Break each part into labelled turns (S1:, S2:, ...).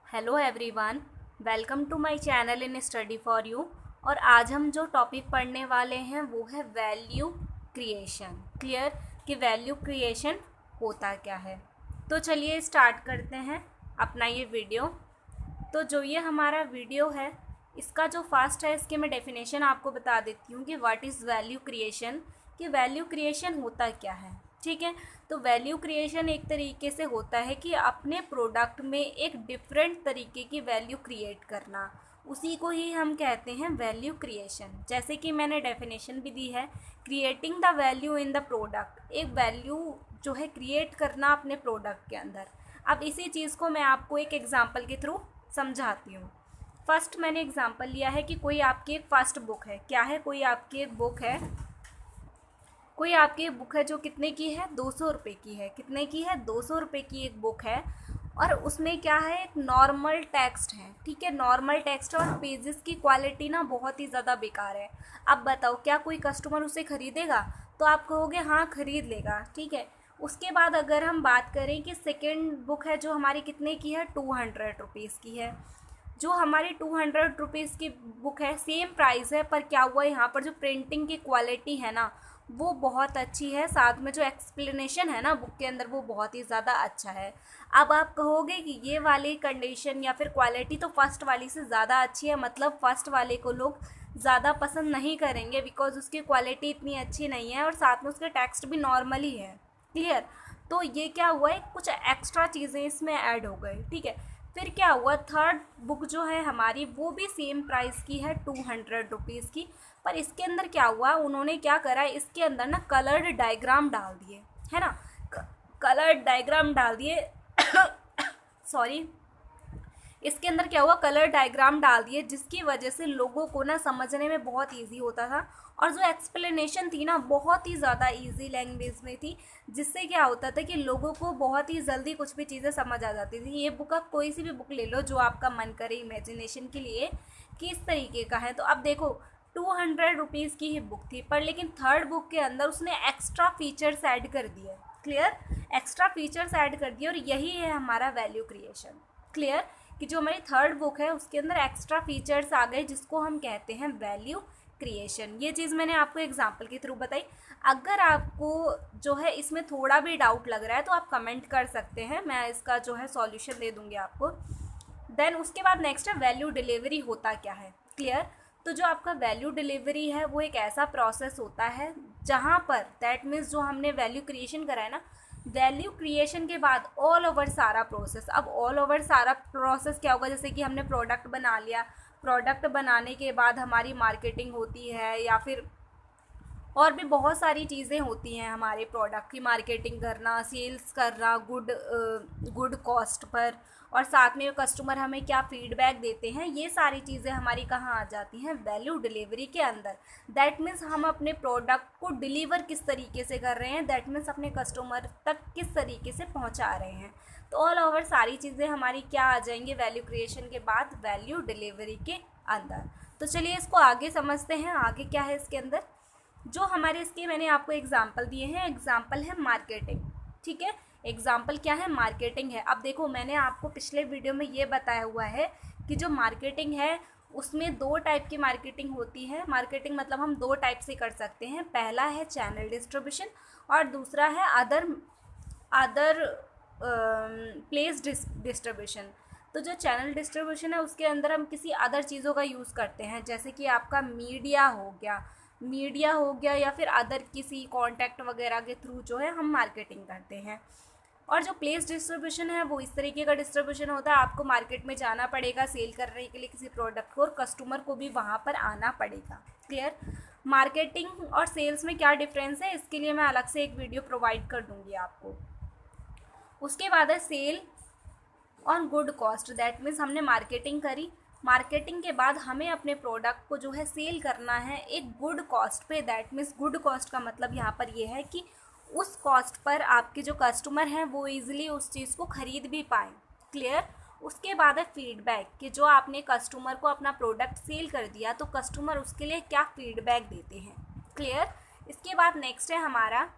S1: Hello everyone, welcome to my channel in study for you. और आज हम जो टॉपिक पढ़ने वाले हैं वो है वैल्यू क्रिएशन। क्लियर कि वैल्यू क्रिएशन होता क्या है। तो चलिए स्टार्ट करते हैं अपना ये वीडियो। तो जो ये हमारा वीडियो है इसका जो फर्स्ट है इसके मैं डेफिनेशन आपको बता देती हूँ कि व्हाट इज़ वैल्यू क्रिएशन, कि वैल्यू क्रिएशन होता क्या है। ठीक है, तो वैल्यू क्रिएशन एक तरीके से होता है कि अपने प्रोडक्ट में एक डिफरेंट तरीके की वैल्यू क्रिएट करना, उसी को ही हम कहते हैं वैल्यू क्रिएशन। जैसे कि मैंने डेफिनेशन भी दी है, creating the value in the product, एक वैल्यू जो है क्रिएट करना अपने प्रोडक्ट के अंदर। अब इसी चीज़ को मैं आपको एक एग्जांपल के थ्रू समझाती हूँ। फर्स्ट मैंने एग्जांपल लिया है कि कोई आपकी एक फर्स्ट बुक है। क्या है? कोई आपकी एक बुक है, कोई आपकी एक बुक है जो कितने की है? 200 रुपये की है। कितने की है? 200 रुपये की एक बुक है। और उसमें क्या है? एक नॉर्मल टेक्स्ट है। ठीक है, नॉर्मल टेक्स्ट है और पेजेस की क्वालिटी ना बहुत ही ज़्यादा बेकार है। अब बताओ क्या कोई कस्टमर उसे ख़रीदेगा? तो आप कहोगे हाँ ख़रीद लेगा। ठीक है, उसके बाद अगर हम बात करें कि सेकेंड बुक है जो हमारी कितने की है? 200 रुपीज़ की है। जो हमारी 200 रुपीज़ की बुक है, सेम प्राइस है, पर क्या हुआ यहाँ पर जो प्रिंटिंग की क्वालिटी है ना वो बहुत अच्छी है, साथ में जो एक्सप्लेनेशन है ना बुक के अंदर वो बहुत ही ज़्यादा अच्छा है। अब आप कहोगे कि ये वाली कंडीशन या फिर क्वालिटी तो फर्स्ट वाली से ज़्यादा अच्छी है, मतलब फर्स्ट वाले को लोग ज़्यादा पसंद नहीं करेंगे बिकॉज उसकी क्वालिटी इतनी अच्छी नहीं है और साथ में उसके टेक्स्ट भी नॉर्मल ही है। क्लियर? तो ये क्या हुआ है, कुछ एक्स्ट्रा चीज़ें इसमें ऐड हो गई। ठीक है, फिर क्या हुआ, थर्ड बुक जो है हमारी वो भी सेम प्राइस की है 200 रुपीज़ की, पर इसके अंदर क्या हुआ, उन्होंने क्या करा, इसके अंदर ना कलर्ड डायग्राम डाल दिए, है ना, कलर्ड डायग्राम डाल दिए सॉरी, इसके अंदर क्या हुआ, कलर डायग्राम डाल दिए जिसकी वजह से लोगों को ना समझने में बहुत इजी होता था। और जो एक्सप्लेनेशन थी ना बहुत ही ज़्यादा इजी लैंग्वेज में थी, जिससे क्या होता था कि लोगों को बहुत ही जल्दी कुछ भी चीज़ें समझ आ जाती थी। ये बुक, आप कोई सी भी बुक ले लो जो आपका मन करे इमेजिनेशन के लिए कि इस तरीके का है। तो अब देखो 200 रुपीज़ की ही बुक थी, पर लेकिन थर्ड बुक के अंदर उसने एक्स्ट्रा फीचर्स ऐड कर दिए। क्लियर? एक्स्ट्रा फीचर्स ऐड कर दिए और यही है हमारा वैल्यू क्रिएशन। क्लियर कि जो हमारी थर्ड बुक है उसके अंदर एक्स्ट्रा फीचर्स आ गए जिसको हम कहते हैं वैल्यू क्रिएशन। ये चीज़ मैंने आपको एग्जांपल के थ्रू बताई। अगर आपको जो है इसमें थोड़ा भी डाउट लग रहा है तो आप कमेंट कर सकते हैं, मैं इसका जो है सॉल्यूशन दे दूंगी आपको। देन उसके बाद नेक्स्ट है वैल्यू डिलीवरी होता क्या है। क्लियर? तो जो आपका वैल्यू डिलीवरी है वो एक ऐसा प्रोसेस होता है जहाँ पर दैट मीन्स जो हमने वैल्यू क्रिएशन करा है ना, वैल्यू क्रिएशन के बाद ऑल ओवर सारा प्रोसेस, अब ऑल ओवर सारा प्रोसेस क्या होगा, जैसे कि हमने प्रोडक्ट बना लिया, प्रोडक्ट बनाने के बाद हमारी मार्केटिंग होती है या फिर और भी बहुत सारी चीज़ें होती हैं, हमारे प्रोडक्ट की मार्केटिंग करना, सेल्स करना गुड कॉस्ट पर, और साथ में कस्टमर हमें क्या फीडबैक देते हैं, ये सारी चीज़ें हमारी कहाँ आ जाती हैं, वैल्यू डिलीवरी के अंदर। दैट मीन्स हम अपने प्रोडक्ट को डिलीवर किस तरीके से कर रहे हैं, दैट मीन्स अपने कस्टमर तक किस तरीके से पहुँचा रहे हैं। तो ऑल ओवर सारी चीज़ें हमारी क्या आ जाएंगी वैल्यू क्रिएशन के बाद, वैल्यू डिलीवरी के अंदर। तो चलिए इसको आगे समझते हैं, आगे क्या है इसके अंदर। जो हमारे इसके मैंने आपको एग्जाम्पल दिए हैं, एग्जाम्पल है मार्केटिंग। ठीक है, एग्जाम्पल क्या है, मार्केटिंग है। अब देखो मैंने आपको पिछले वीडियो में ये बताया हुआ है कि जो मार्केटिंग है उसमें दो टाइप की मार्केटिंग होती है। मार्केटिंग मतलब हम दो टाइप से कर सकते हैं, पहला है चैनल डिस्ट्रीब्यूशन और दूसरा है अदर प्लेस डिस्ट्रीब्यूशन। तो जो चैनल डिस्ट्रीब्यूशन है उसके अंदर हम किसी अदर चीज़ों का यूज़ करते हैं, जैसे कि आपका मीडिया हो गया या फिर अदर किसी कॉन्टैक्ट वगैरह के थ्रू जो है हम मार्केटिंग करते हैं। और जो प्लेस डिस्ट्रीब्यूशन है वो इस तरीके का डिस्ट्रीब्यूशन होता है, आपको मार्केट में जाना पड़ेगा सेल करने के लिए किसी प्रोडक्ट को, और कस्टमर को भी वहाँ पर आना पड़ेगा। क्लियर? मार्केटिंग और सेल्स में क्या डिफरेंस है इसके लिए मैं अलग से एक वीडियो प्रोवाइड कर दूँगी आपको। उसके बाद है sale on good cost, that means हमने मार्केटिंग करी, मार्केटिंग के बाद हमें अपने प्रोडक्ट को जो है सेल करना है एक गुड कॉस्ट पे। दैट मीन्स गुड कॉस्ट का मतलब यहाँ पर ये है कि उस कॉस्ट पर आपके जो कस्टमर हैं वो ईजिली उस चीज़ को ख़रीद भी पाएँ। क्लियर? उसके बाद है फीडबैक, कि जो आपने कस्टमर को अपना प्रोडक्ट सेल कर दिया तो कस्टमर उसके लिए क्या फीडबैक देते हैं। क्लियर? इसके बाद नेक्स्ट है हमारा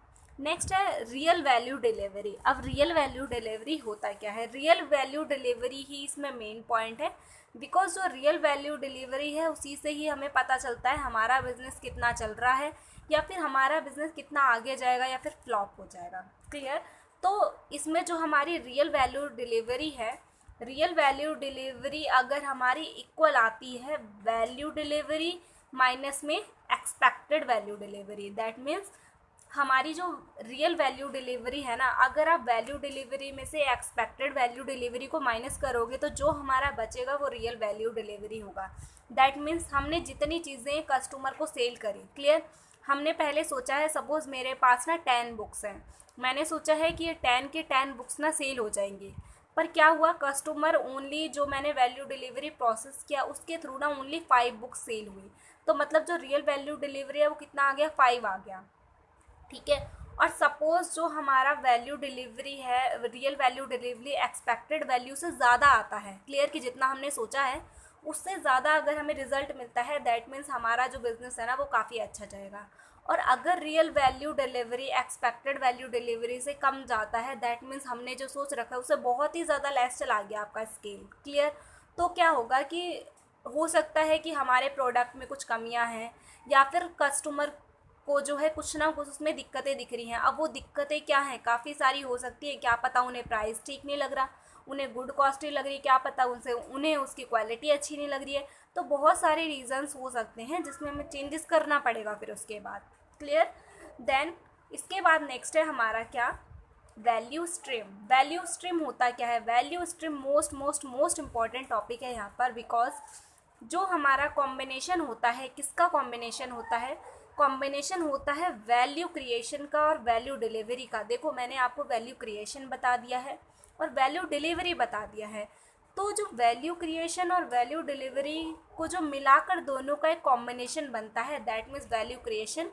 S1: नेक्स्ट है रियल वैल्यू डिलीवरी। अब रियल वैल्यू डिलीवरी होता क्या है? रियल वैल्यू डिलीवरी ही इसमें मेन पॉइंट है, बिकॉज जो रियल वैल्यू डिलीवरी है उसी से ही हमें पता चलता है हमारा बिजनेस कितना चल रहा है, या फिर हमारा बिजनेस कितना आगे जाएगा या फिर फ्लॉप हो जाएगा। क्लियर? तो इसमें जो हमारी रियल वैल्यू डिलीवरी है, रियल वैल्यू डिलीवरी अगर हमारी इक्वल आती है वैल्यू डिलीवरी माइनस में expected value delivery, that means हमारी जो रियल वैल्यू डिलीवरी है ना, अगर आप वैल्यू डिलीवरी में से एक्सपेक्टेड वैल्यू डिलीवरी को माइनस करोगे तो जो हमारा बचेगा वो रियल वैल्यू डिलीवरी होगा। दैट मीन्स हमने जितनी चीज़ें कस्टमर को सेल करी। क्लियर? हमने पहले सोचा है, सपोज मेरे पास ना 10 बुक्स हैं, मैंने सोचा है कि ये 10 के 10 बुक्स ना सेल हो जाएंगी, पर क्या हुआ, कस्टमर ओनली जो मैंने वैल्यू डिलीवरी प्रोसेस किया उसके थ्रू ना ओनली 5 बुक्स सेल हुई, तो मतलब जो रियल वैल्यू डिलीवरी है वो कितना आ गया, 5 आ गया। ठीक है? और सपोज जो हमारा वैल्यू डिलीवरी है, real value delivery expected value से ज़्यादा आता है, क्लियर, कि जितना हमने सोचा है उससे ज़्यादा अगर हमें रिजल्ट मिलता है, दैट मीन्स हमारा जो बिज़नेस है ना वो काफ़ी अच्छा जाएगा। और अगर real value delivery expected value delivery से कम जाता है, दैट मीन्स हमने जो सोच रखा है उससे बहुत ही ज़्यादा लेस चला गया आपका स्केल। क्लियर? तो क्या होगा कि हो सकता है कि हमारे प्रोडक्ट में कुछ कमियां हैं, या फिर कस्टमर को जो है कुछ ना कुछ उसमें दिक्कतें दिख रही हैं। अब वो दिक्कतें क्या हैं, काफ़ी सारी हो सकती है। क्या पता उन्हें प्राइस ठीक नहीं लग रहा, उन्हें गुड कॉस्टली लग रही है, क्या पता उन्हें उसकी क्वालिटी अच्छी नहीं लग रही है। तो बहुत सारे रीजंस हो सकते हैं जिसमें हमें चेंजेस करना पड़ेगा फिर उसके बाद। क्लियर? देन इसके बाद नेक्स्ट है हमारा क्या, वैल्यू स्ट्रीम। वैल्यू स्ट्रीम होता क्या है? Value stream most most most important topic है यहाँ पर, बिकॉज जो हमारा कॉम्बिनेशन होता है, किसका कॉम्बिनेशन होता है? कॉम्बिनेशन होता है वैल्यू क्रिएशन का और वैल्यू डिलीवरी का। देखो मैंने आपको वैल्यू क्रिएशन बता दिया है और वैल्यू डिलीवरी बता दिया है, तो जो वैल्यू क्रिएशन और वैल्यू डिलीवरी को जो मिलाकर दोनों का एक कॉम्बिनेशन बनता है, that means value creation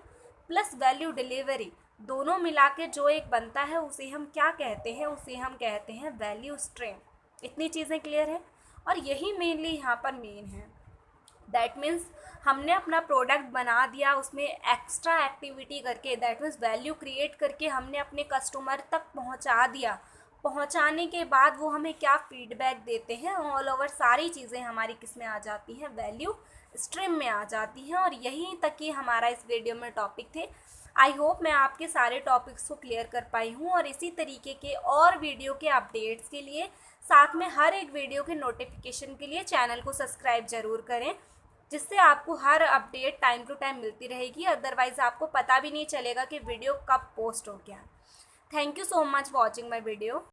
S1: plus value delivery, दोनों मिला के जो एक बनता है उसे हम क्या कहते हैं? उसे हम कहते हैं वैल्यू स्ट्रीम। इतनी चीज़ें क्लियर है? और यही मेनली यहाँ पर मेन है। दैट मीन्स हमने अपना प्रोडक्ट बना दिया, उसमें एक्स्ट्रा एक्टिविटी करके, दैट मीन्स वैल्यू क्रिएट करके हमने अपने कस्टमर तक पहुंचा दिया। पहुंचाने के बाद वो हमें क्या फीडबैक देते हैं, ऑल ओवर सारी चीज़ें हमारी किस में आ जाती हैं, वैल्यू स्ट्रीम में आ जाती हैं। और यहीं तक ही हमारा इस वीडियो में टॉपिक थे। आई होप मैं आपके सारे टॉपिक्स को क्लियर कर पाई हूँ, और इसी तरीके के और वीडियो के अपडेट्स के लिए, साथ में हर एक वीडियो के नोटिफिकेशन के लिए चैनल को सब्सक्राइब ज़रूर करें, जिससे आपको हर अपडेट टाइम टू टाइम मिलती रहेगी। अदरवाइज़ आपको पता भी नहीं चलेगा कि वीडियो कब पोस्ट हो गया। Thank you so much for watching my video.